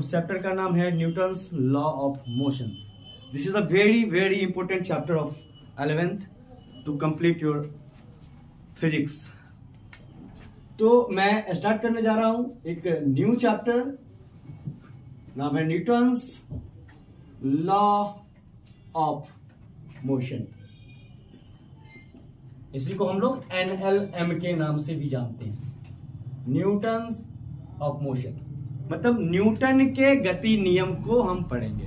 उस चैप्टर का नाम है Newton's law of motion. This is a very very important chapter of 11th to complete your physics. तो मैं स्टार्ट करने जा रहा हूं एक न्यू चैप्टर, नाम है न्यूटन्स लॉ ऑफ मोशन। इसी को हम लोग NLM के नाम से भी जानते हैं, न्यूटन्स ऑफ मोशन। मतलब न्यूटन के गति नियम को हम पढ़ेंगे,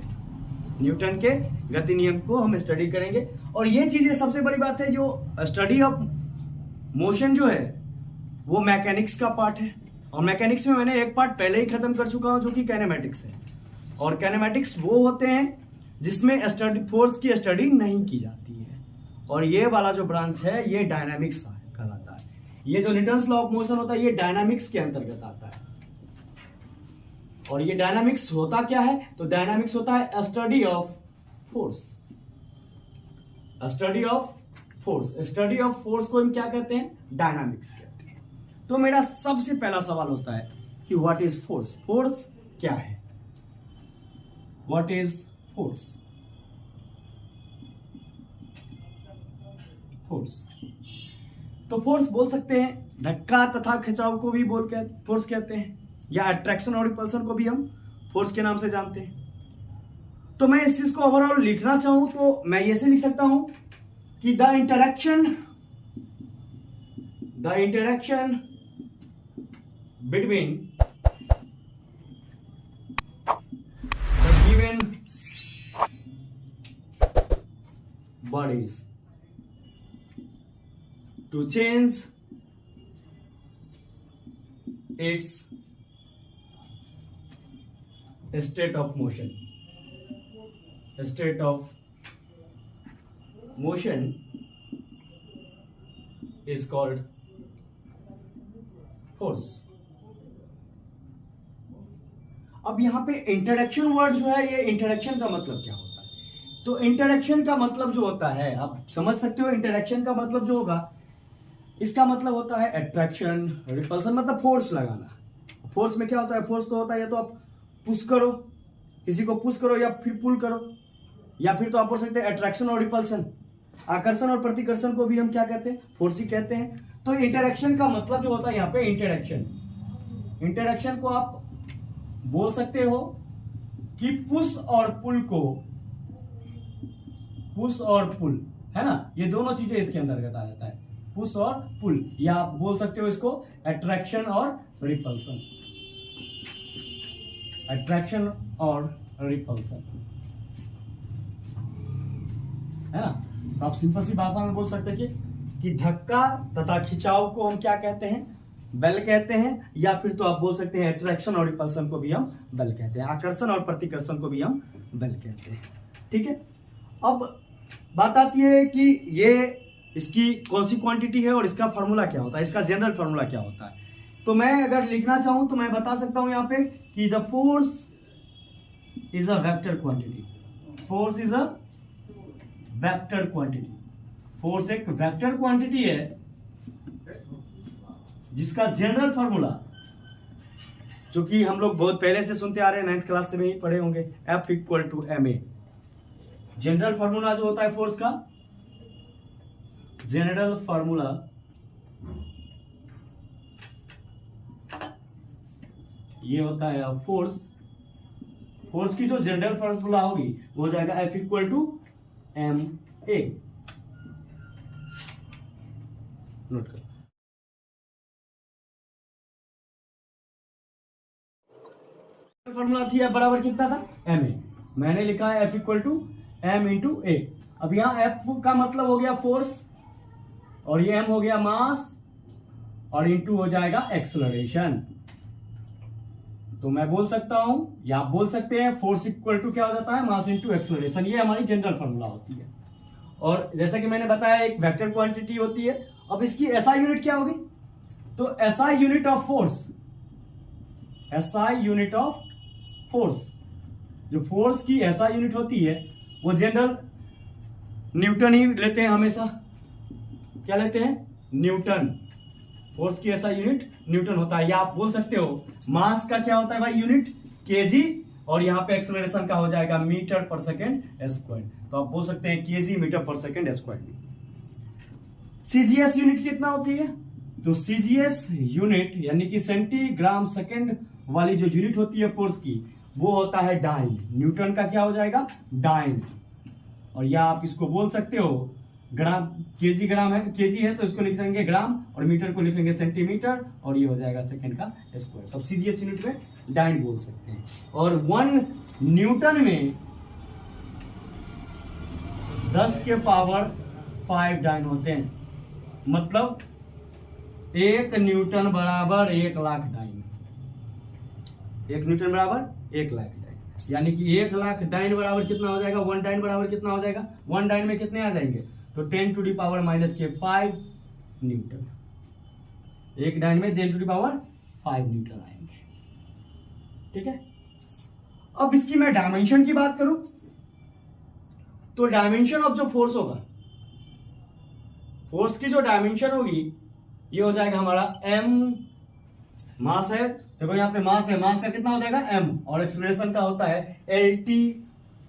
न्यूटन के गति नियम को हम स्टडी करेंगे। और ये चीजें सबसे बड़ी बात है, जो स्टडी ऑफ मोशन जो है वो मैकेनिक्स का पार्ट है, और मैकेनिक्स में मैंने एक पार्ट पहले ही खत्म कर चुका हूं जो कि कैनेमैटिक्स है। और कैनेमैटिक्स वो होते हैं जिसमें स्टडी फोर्स की स्टडी नहीं की जाती है, और ये वाला जो ब्रांच है ये डायनामिक्स कहलाता है। ये जो न्यूटन्स लॉ ऑफ मोशन होता है ये डायनामिक्स के अंतर्गत आता है। और ये डायनामिक्स होता क्या है? तो डायनामिक्स होता है study of force. Study of force, study of force को हम क्या कहते हैं? डायनामिक्स कहते हैं। तो मेरा सबसे पहला सवाल होता है कि व्हाट इज फोर्स? फोर्स क्या है? What is force? फोर्स, तो फोर्स बोल सकते हैं धक्का तथा खिंचाव को भी फोर्स कहते हैं, या अट्रैक्शन और रिपल्सन को भी हम फोर्स के नाम से जानते हैं। तो मैं इस चीज को ओवरऑल लिखना चाहूं तो मैं ऐसे लिख सकता हूं कि the interaction between the given bodies to change its state of motion. State of motion is called force. अब यहां पे इंटरेक्शन वर्ड जो है, ये इंटरेक्शन का मतलब क्या होता है? तो इंटरेक्शन का मतलब जो होता है, आप समझ सकते हो, इंटरेक्शन का मतलब जो होगा, इसका मतलब होता है अट्रैक्शन, रिपल्सन, मतलब फोर्स लगाना। फोर्स में क्या होता है? फोर्स तो होता है या तो आप पुश करो, किसी को पुश करो, या फिर पुल करो, या फिर तो आप बोल सकते हैं अट्रैक्शन और रिपल्सन। आकर्षण और प्रतिकर्षण को भी हम क्या कहते हैं? फोर्स ही कहते हैं। तो इंटरेक्शन का मतलब जो होता है यहाँ पे इंटरेक्शन को आप बोल सकते हो कि पुश और पुल को, पुश और पुल है ना, ये दोनों चीजें इसके अंतर्गत आ जाता है, पुश और पुल, या आप बोल सकते हो इसको अट्रैक्शन और रिपल्सन। अट्रैक्शन और रिपल्सन है ना। तो आप सिंपल सी भाषा में बोल सकते हैं कि धक्का तथा खिंचाव को हम क्या कहते हैं? बल कहते हैं, या फिर तो आप बोल सकते हैं अट्रैक्शन और रिपल्सन को भी हम बल कहते हैं, आकर्षण और प्रतिकर्षण को भी हम बल कहते हैं। ठीक है, अब बात आती है कि ये इसकी कौन सी क्वांटिटी है और इसका फॉर्मूला क्या होता है, इसका जनरल फॉर्मूला क्या होता है। तो मैं अगर लिखना चाहूं तो मैं बता सकता हूं यहां पे कि the force is a vector quantity. Force is a vector quantity. Force एक वेक्टर क्वांटिटी है जिसका जनरल फॉर्मूला, जो कि हम लोग बहुत पहले से सुनते आ रहे हैं, 9th क्लास से भी पढ़े होंगे, F = ma। जनरल फॉर्मूला जो होता है फोर्स का, जनरल फॉर्मूला ये होता है फोर्स की जो जनरल फॉर्मूला होगी वो हो जाएगा F = ma। नोट कर, फॉर्मूला थी बराबर कितना था? ma। मैंने लिखा है F = m × a। अब यहां F का मतलब हो गया फोर्स, और ये m हो गया मास, और इंटू हो जाएगा एक्सेलरेशन। तो मैं बोल सकता हूं, या आप बोल सकते हैं फोर्स इक्वल टू क्या हो जाता है? Mass into acceleration. ये हमारी जनरल फॉर्मूला होती है। और जैसा कि मैंने बताया एक वेक्टर क्वांटिटी होती है। अब इसकी SI यूनिट क्या होगी? तो SI unit of force, SI unit of force, जो फोर्स की SI यूनिट होती है वो जनरल न्यूटन ही लेते हैं हमेशा। क्या लेते हैं? न्यूटन। फोर्स की SI यूनिट न्यूटन होता है। या आप बोल सकते हो मास का क्या होता है भाई यूनिट? केजी और यहाँ पे एक्सेलरेशन का हो जाएगा मीटर पर सेकेंड स्क्वायर, तो आप बोल सकते हैं केजी मीटर पर सेकेंड स्क्वायर। सीजीएस यूनिट कितना होती है? तो सीजीएस यूनिट यानी कि सेंटीग्राम सेकेंड वाली जो यूनिट होती है फोर्स की, वो होता है डाइन। न्यूटन का क्या हो जाएगा? डाइन। और या आप इसको बोल सकते हो ग्राम, केजी ग्राम है, केजी है तो इसको लिखेंगे ग्राम, और मीटर को लिखेंगे सेंटीमीटर, और ये हो जाएगा सेकंड का स्क्वायर। तो सीजीएस यूनिट में डाइन बोल सकते हैं। और 1 न्यूटन में 10 के पावर 5 डाइन होते हैं, मतलब 1 न्यूटन बराबर 1 लाख डाइन। 1 न्यूटन बराबर 1 लाख डाइन, यानी कि 1 लाख डाइन बराबर कितना हो जाएगा? 1 डाइन बराबर कितना हो जाएगा? 1 डाइन में कितने आ जाएंगे? तो 10 टू दी पावर माइनस के 5 न्यूटन। 1 डाइन में 10 टू दी पावर 5 न्यूटन आएंगे। ठीक है, अब इसकी मैं डायमेंशन की बात करूं तो डायमेंशन ऑफ जो फोर्स होगा, फोर्स की जो डायमेंशन होगी ये हो जाएगा हमारा m, मास है, देखो यहाँ पे मास है, मास का कितना हो जाएगा? m, और एक्सेलरेशन का होता है lt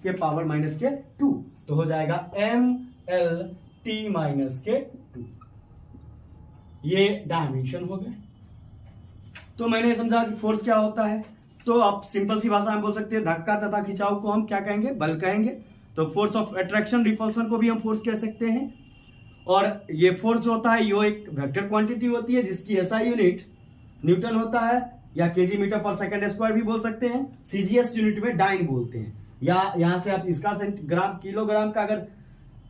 के पावर माइनस के 2, तो हो जाएगा m l t माइनस के 2। ये डायमेंशन हो गए। तो मैंने समझा कि फोर्स क्या होता है, तो आप सिंपल सी भाषा में बोल सकते हैं धक्का तथा खिंचाव को हम क्या कहेंगे? बल कहेंगे। तो फोर्स ऑफ अट्रैक्शन रिपल्सन को भी हम फोर्स कह सकते हैं। और ये फोर्स जो होता है ये एक वेक्टर क्वांटिटी होती है जिसकी एसआई यूनिट न्यूटन होता है, या केजी मीटर पर सेकंड स्क्वायर भी बोल सकते हैं। सीजीएस यूनिट में डाइन बोलते हैं, या यहां से आप इसका ग्राम, किलोग्राम का अगर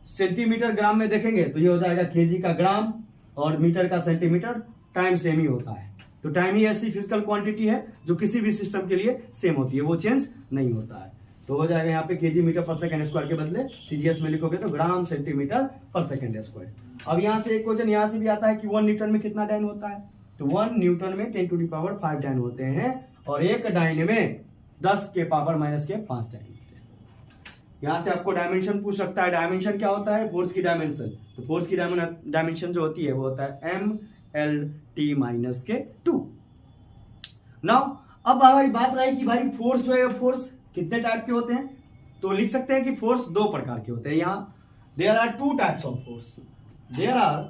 सेंटीमीटर ग्राम में देखेंगे तो ये हो जाएगा केजी का ग्राम, और मीटर का सेंटीमीटर। टाइम सेम ही होता है, तो टाइम ही ऐसी फिजिकल क्वांटिटी है जो किसी भी सिस्टम के लिए सेम होती है, वो चेंज नहीं होता है। तो हो जाएगा यहाँ पे केजी मीटर पर सेकंड स्क्वायर के बदले सीजीएस में लिखोगे तो ग्राम सेंटीमीटर पर सेकंड स्क्वायर। अब यहाँ से एक क्वेश्चन यहाँ से भी आता है कि 1 न्यूटन में कितना डाइन होता है? तो 1 न्यूटन में 10 टू दी पावर 5 डाइन होते हैं, और 1 डाइन में 10 के पावर माइनस के 5 डाइन होते हैं। यहाँ से आपको डायमेंशन पूछ सकता है। डायमेंशन क्या होता है? फोर्स की डायमेंशन। तो फोर्स की डायमेंशन जो होती है वो होता है m l t माइनस के 2। नाउ अब हमारी बात रही कि भाई फोर्स जो है, फोर्स कितने टाइप के होते हैं? तो लिख सकते हैं कि फोर्स 2 प्रकार के होते हैं। यहाँ there are 2 types of force. There are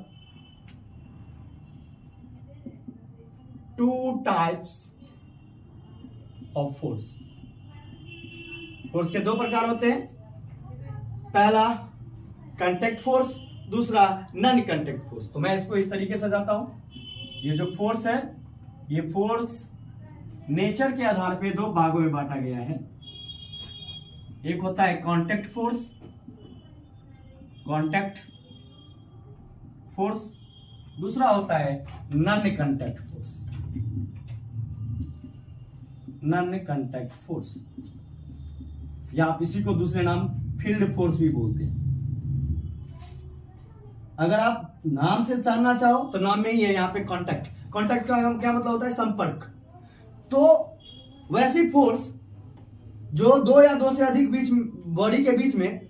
2 types of force. Force के 2 प्रकार होते हैं। पहला कांटेक्ट फोर्स, दूसरा नॉन कांटेक्ट फोर्स। तो मैं इसको इस तरीके से जाता हूं। ये जो फोर्स है, ये फोर्स नेचर के आधार पे 2 भागों में बांटा गया है। एक होता है कांटेक्ट फोर्स, कांटेक्ट फोर्स, दूसरा होता है non contact force, non contact force, या आप इसी को दूसरे नाम फील्ड फोर्स भी बोलते हैं। अगर आप नाम से जानना चाहो तो नाम में ही है यहाँ पे कांटेक्ट। कांटेक्ट का क्या मतलब होता है? संपर्क। तो वैसी फोर्स जो 2 या 2 से अधिक बीच बॉडी के बीच में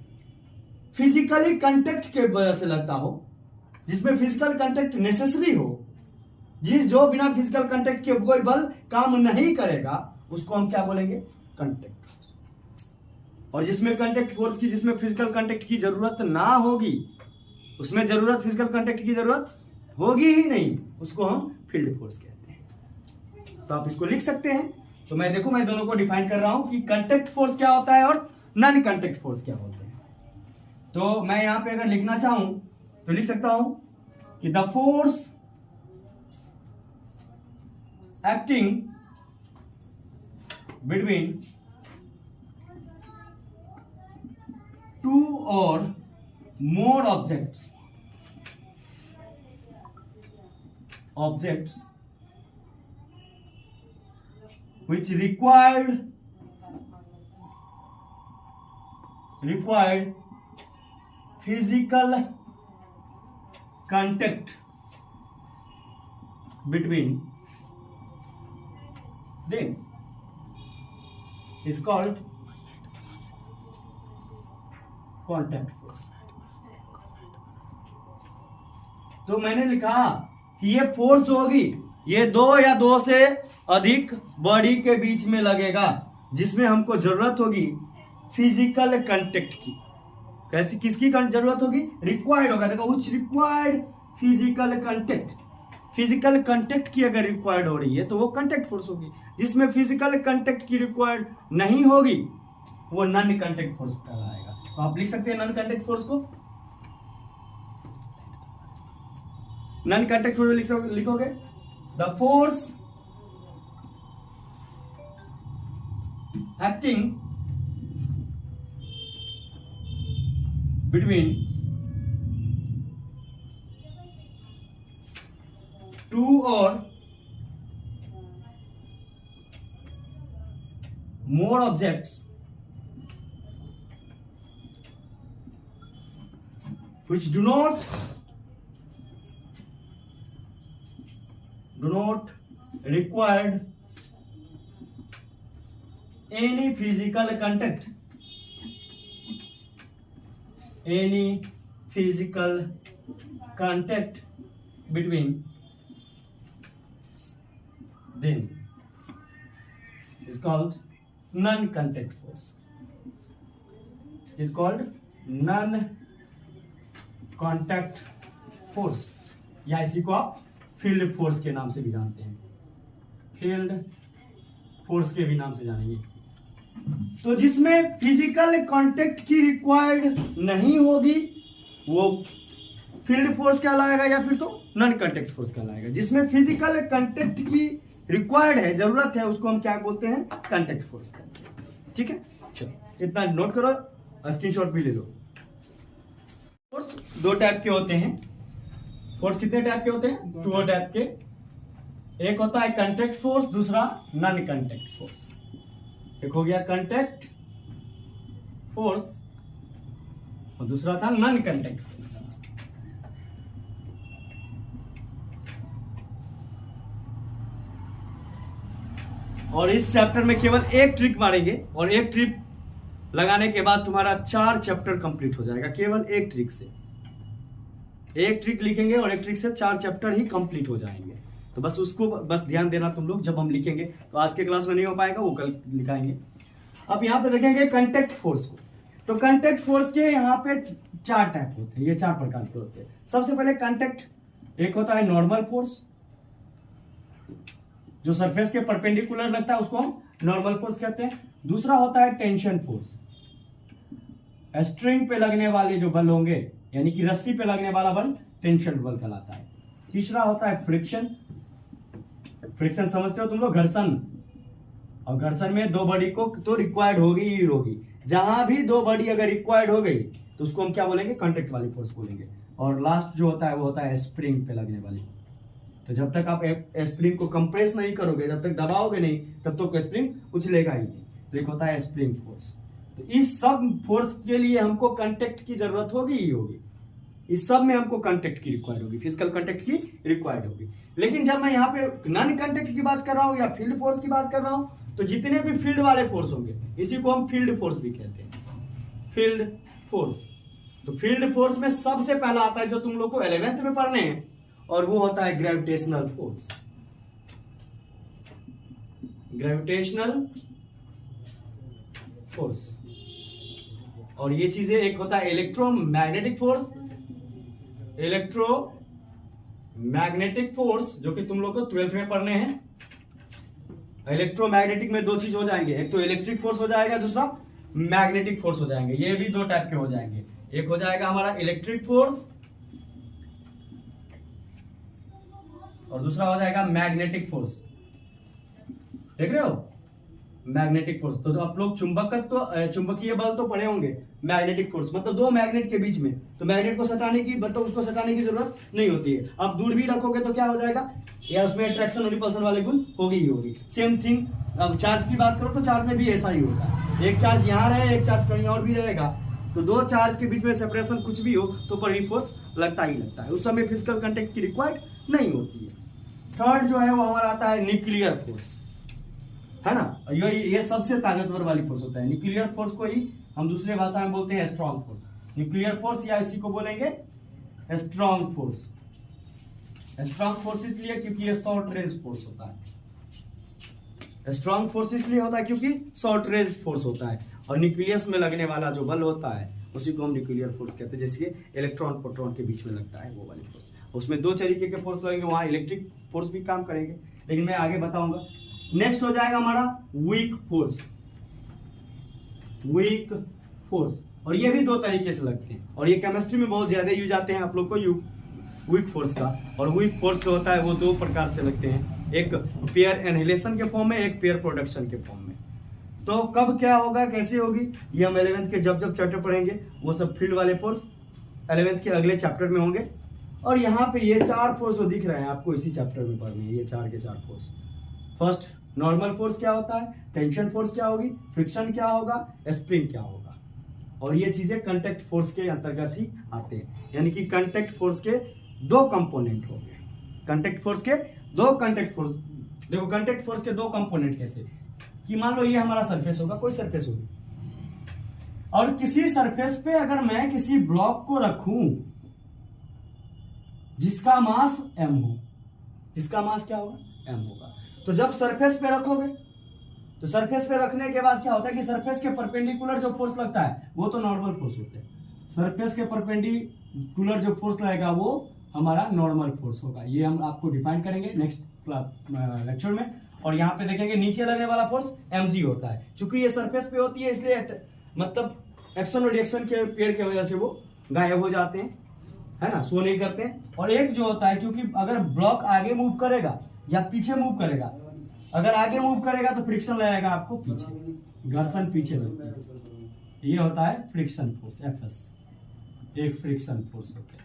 फिजिकली कांटेक्ट के वजह से लगता हो, जिसमें फिजिकल कांटेक्ट नेसेसरी हो, जो बिना फिजिकल कांटेक्ट के कोई बल काम नहीं करेगा, उसको हम क्या बोलेंगे? कांटेक्ट। और जिसमें कांटेक्ट फोर्स की, जिसमें फिजिकल कांटेक्ट की जरूरत ना होगी, उसमें जरूरत फिजिकल कांटेक्ट की जरूरत होगी ही नहीं, उसको हम फील्ड फोर्स कहते हैं। तो आप इसको लिख सकते हैं। तो मैं दोनों को डिफाइन कर रहा हूं कि कांटेक्ट फोर्स क्या होता है और नॉन कांटेक्ट फोर्स क्या होता है। तो मैं यहां पे अगर लिखना चाहूं तो लिख सकता हूं कि the force acting between 2 or more objects which required physical contact between them is called contact force. तो मैंने लिखा कि ये फोर्स होगी, ये 2 या 2 से अधिक बॉडी के बीच में लगेगा, जिसमें हमको जरूरत होगी फिजिकल कांटेक्ट की। कैसी, किसकी जरूरत होगी? रिक्वायर्ड होगा, देखो उच required physical contact. Physical contact की अगर रिक्वायर्ड हो रही है तो वो कांटेक्ट फोर्स होगी। जिसमें फिजिकल कांटेक्ट की रिक्वायर्ड नहीं होगी वो नॉन कांटेक्ट फोर्स कहलाएगा। तो आप लिख सकते हैं नॉन कांटेक्ट फोर्स को, नॉन कांटेक्ट फोर्स लिखोगे the force acting between two or more objects which do not require any physical contact, between them is called non-contact force, या इसी को आप फील्ड फोर्स के नाम से भी जानते हैं, फील्ड फोर्स के भी नाम से जानेंगे। तो जिसमें फिजिकल कांटेक्ट की रिक्वायर्ड नहीं होगी वो फील्ड फोर्स कहलाएगा या फिर तो नॉन कांटेक्ट फोर्स कहलाएगा। जिसमें फिजिकल कांटेक्ट की रिक्वायर्ड है, जरूरत है, उसको हम क्या बोलते हैं? कांटेक्ट फोर्स कहते हैं। ठीक है, चलो इतना नोट करो, स्क्रीनशॉट भी ले लो। फोर्स दो टाइप के होते हैं। फोर्स कितने टाइप के होते हैं? दो टाइप के। एक होता है कांटेक्ट फोर्स, दूसरा नॉन कांटेक्ट फोर्स। एक हो गया कांटेक्ट फोर्स और दूसरा था नॉन कांटेक्ट फोर्स। और इस चैप्टर में केवल एक ट्रिक मारेंगे और एक ट्रिक लगाने के बाद तुम्हारा 4 चैप्टर कंप्लीट हो जाएगा। केवल एक ट्रिक से, एक ट्रिक लिखेंगे और एक ट्रिक से 4 चैप्टर ही कंप्लीट हो जाएंगे। तो बस उसको बस ध्यान देना तुम लोग, जब हम लिखेंगे तो आज के क्लास में नहीं हो पाएगा, वो कल लिखाएंगे। अब यहाँ पे देखेंगे कांटेक्ट फोर्स को। तो कांटेक्ट फोर्स के यहाँ पे 4 टाइप होते हैं, ये 4 प्रकार के होते हैं। सबसे पहले कांटेक्ट, एक होता है नॉर्मल फोर्स, जो सरफेस के परपेंडिकुलर लगता है उसको हम नॉर्मल फोर्स कहते हैं। दूसरा होता है टेंशन फोर्स, स्ट्रिंग पे लगने वाले जो बल होंगे, यानी कि रस्सी पे लगने वाला बल टेंशन बल कहलाता है। तीसरा होता है फ्रिक्शन, फ्रिक्शन समझते हो तुम लोग, घर्षण। और घर्षण में 2 बॉडी को तो रिक्वायर्ड होगी ही होगी। जहां भी 2 बॉडी अगर रिक्वायर्ड हो गई तो उसको हम क्या बोलेंगे? कांटेक्ट वाली फोर्स बोलेंगे। और लास्ट जो होता है वो होता है स्प्रिंग पे लगने वाली। तो जब तक आप स्प्रिंग को कंप्रेस नहीं करोगे, जब तक दबाओगे नहीं, तब तक स्प्रिंग उछलेगा ही नहीं। तो एक होता है स्प्रिंग फोर्स। तो इस सब फोर्स के लिए हमको कांटेक्ट की जरूरत होगी ही होगी। इस सब में हमको कांटेक्ट की रिक्वायर्ड होगी, फिजिकल कांटेक्ट की रिक्वायर्ड होगी। लेकिन जब मैं यहाँ पे नॉन कांटेक्ट की बात कर रहा हूँ या फील्ड फोर्स की बात कर रहा हूँ, तो जितने भी फील्ड वाले फोर्स होंगे, इसी को हम फील्ड फोर्स भी कहते हैं, फील्ड फोर्स। तो फील्ड फोर्स में सबसे पहला आता है जो तुम लोग को 11th में पढ़ने हैं, और वो होता है ग्रेविटेशनल फोर्स। Gravitational force. और ये चीजें, एक होता है इलेक्ट्रोमैग्नेटिक फोर्स, इलेक्ट्रोमैग्नेटिक फोर्स जो कि तुम लोग को 12th में पढ़ने हैं। इलेक्ट्रोमैग्नेटिक में 2 चीज हो जाएंगे, एक तो इलेक्ट्रिक फोर्स हो जाएगा, दूसरा मैग्नेटिक फोर्स हो जाएंगे। ये भी 2 टाइप के हो जाएंगे। एक हो जाएगा हमारा इलेक्ट्रिक फोर्स और दूसरा हो जाएगा मैग्नेटिक फोर्स। देख रहे हो, मैग्नेटिक फोर्स। तो आप लोग चुंबकीय बल तो पढ़े होंगे। मैग्नेटिक फोर्स मतलब 2 मैग्नेट के बीच में, तो मैग्नेट को सटाने की, मतलब उसको सटाने की जरूरत नहीं होती है। आप दूर भी रखोगे तो क्या हो जाएगा, या उसमें अट्रैक्शन और रिपल्सन वाले गुण होगी ही होगी। सेम थिंग अब चार्ज की बात करो तो चार्ज में भी ऐसा ही होता है। एक चार्ज यहाँ रहे, एक चार्ज कहीं और भी रहेगा, तो 2 चार्ज के बीच में सेपरेशन कुछ भी हो तो पर ही फोर्स लगता ही लगता है। उस समय फिजिकल कांटेक्ट की रिक्वायर्ड नहीं होती है। थर्ड जो है वो हमारा आता है न्यूक्लियर फोर्स, है ना। ये सबसे ताकतवर वाली फोर्स होता है। न्यूक्लियर फोर्स को ही हम दूसरे भाषा में बोलते हैं स्ट्रॉन्ग फोर्स। न्यूक्लियर फोर्स या इसी को बोलेंगे स्ट्रॉन्ग फोर्स। स्ट्रॉन्ग फोर्स इसलिए क्योंकि ये शॉर्ट रेंज फोर्स होता है। स्ट्रॉन्ग फोर्स इसलिए होता है क्योंकि शॉर्ट रेंज फोर्स होता है, और न्यूक्लियस में लगने वाला जो बल होता है उसी को हम न्यूक्लियर फोर्स कहते हैं। जैसे कि इलेक्ट्रॉन प्रोटॉन के बीच में लगता है वो वाली फोर्स, उसमें दो तरीके के फोर्स लगेंगे, वहां इलेक्ट्रिक फोर्स भी काम करेंगे, लेकिन मैं आगे बताऊंगा। नेक्स्ट हो जाएगा हमारा वीक फोर्स। वीक फोर्स, और ये भी दो तरीके से लगते हैं, और ये केमिस्ट्री में बहुत ज्यादा यूज आते हैं आप लोग को वीक फोर्स का। और वीक फोर्स जो होता है वो दो प्रकार से लगते हैं, एक पेयर एनहिलेशन के फॉर्म में, एक पेयर प्रोडक्शन के फॉर्म में। तो कब क्या होगा, कैसे होगी, ये हम 11th के जब चैप्टर पढ़ेंगे, वो सब फील्ड वाले फोर्स 11th के अगले चैप्टर में होंगे। और यहाँ पे ये चार फोर्स जो दिख रहे हैं आपको इसी चैप्टर में पढ़ने हैं, ये चार के चार फोर्स। फर्स्ट नॉर्मल फोर्स क्या होता है, टेंशन फोर्स क्या होगी, फ्रिक्शन क्या होगा, स्प्रिंग क्या होगा, और ये चीजें कांटेक्ट फोर्स के अंतर्गत ही आते हैं। यानी कि कांटेक्ट फोर्स के दो कंपोनेंट हो गए। कांटेक्ट फोर्स के दो देखो कांटेक्ट फोर्स के दो कंपोनेंट कैसे, कि मान लो ये हमारा सरफेस होगा, कोई सरफेस होगी, और किसी सरफेस पे अगर मैं किसी ब्लॉक को रखूं जिसका मास m हो, जिसका मास क्या होगा, m होगा, तो जब सरफेस पे रखोगे तो सरफेस पे रखने के बाद क्या होता है कि सरफेस के परपेंडिकुलर जो फोर्स लगता है वो तो नॉर्मल फोर्स होते हैं। सरफेस के परपेंडिकुलर जो फोर्स लगेगा वो हमारा नॉर्मल फोर्स होगा। ये हम आपको डिफाइन करेंगे नेक्स्ट लेक्चर में। और यहाँ पे देखेंगे नीचे लगने वाला फोर्स mg होता है, क्योंकि ये सरफेस पे होती है इसलिए मतलब एक्शन और रिएक्शन के पेड़ की वजह से वो गायब हो जाते हैं, है ना, शो नहीं करते हैं। और एक जो होता है, क्योंकि अगर ब्लॉक आगे मूव करेगा या पीछे मूव करेगा, अगर आगे मूव करेगा तो फ्रिक्शन लगेगा आपको पीछे, घर्षण पीछे लगता है, ये होता है फ्रिक्शन फोर्स Fs, एक फ्रिक्शन फोर्स होता है।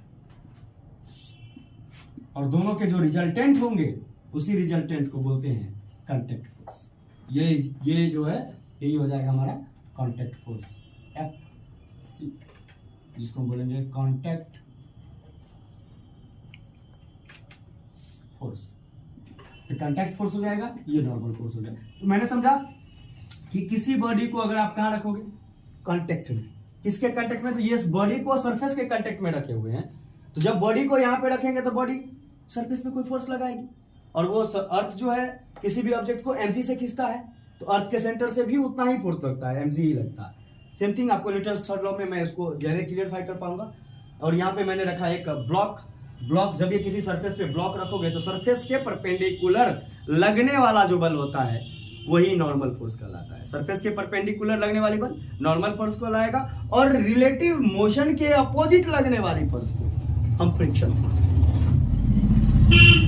और दोनों के जो रिजल्टेंट होंगे उसी रिजल्टेंट को बोलते हैं कांटेक्ट फोर्स। ये जो है यही हो जाएगा हमारा कांटेक्ट फोर्स Fc, जिसको बोलेंगे कांटेक्ट फोर्स। कांटेक्ट फोर्स हो जाएगा, ये नॉर्मल फोर्स हो जाएगा। तो मैंने समझा कि किसी बॉडी को अगर आप कहां रखोगे, कांटेक्ट में, किसके कांटेक्ट में, तो ये बॉडी को सरफेस के कांटेक्ट में रखे हुए हैं, तो जब बॉडी को यहां पे रखेंगे तो बॉडी सरफेस पे कोई फोर्स लगाएगी, और वो अर्थ जो है किसी भी ऑब्जेक्ट को mg से खींचता है, तो अर्थ के सेंटर से भी उतना ही फोर्स लगता है, mg ही लगता है। सेम थिंग आपको न्यूटन्स थर्ड लॉ में मैं इसको ज्यादा क्लियरफाई कर पाऊंगा। और यहाँ पे मैंने रखा एक ब्लॉक, जब ये किसी सरफेस पे ब्लॉक रखोगे तो सरफेस के परपेंडिकुलर लगने वाला जो बल होता है वही नॉर्मल फोर्स कहलाता है। सरफेस के परपेंडिकुलर लगने वाली बल नॉर्मल फोर्स को लाएगा, और रिलेटिव मोशन के अपोजिट लगने वाली फोर्स को हम फ्रिक्शन फोर्स,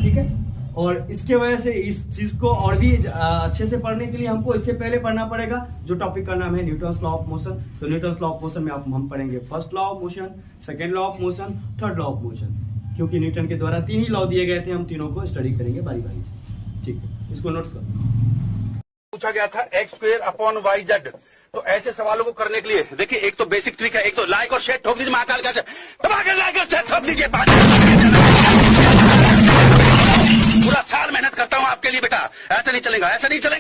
ठीक है। और इसके वजह से इस चीज को और भी अच्छे से पढ़ने के लिए हमको इससे पहले पढ़ना पड़ेगा जो टॉपिक का नाम है न्यूटन्स लॉ ऑफ मोशन। तो न्यूटन्स लॉ ऑफ मोशन में हम पढ़ेंगे first law of motion, second law of motion, third law of motion, क्योंकि न्यूटन के द्वारा 3 ही लॉ दिए गए थे, हम तीनों को स्टडी करेंगे बारी बारी से, ठीक है। इसको नोट्स करो। पूछा गया था x²/y/z। तो ऐसे सवालों को करने के लिए देखिए, एक तो बेसिक ट्रिक है, एक तो लाइक और शेयर ठोक दीजिए, महाकाल का लाइक और शेयर ठोक दीजिए। पूरा साल मेहनत करता हूं आपके लिए बेटा, ऐसा नहीं चलेगा, ऐसा नहीं चलेगा।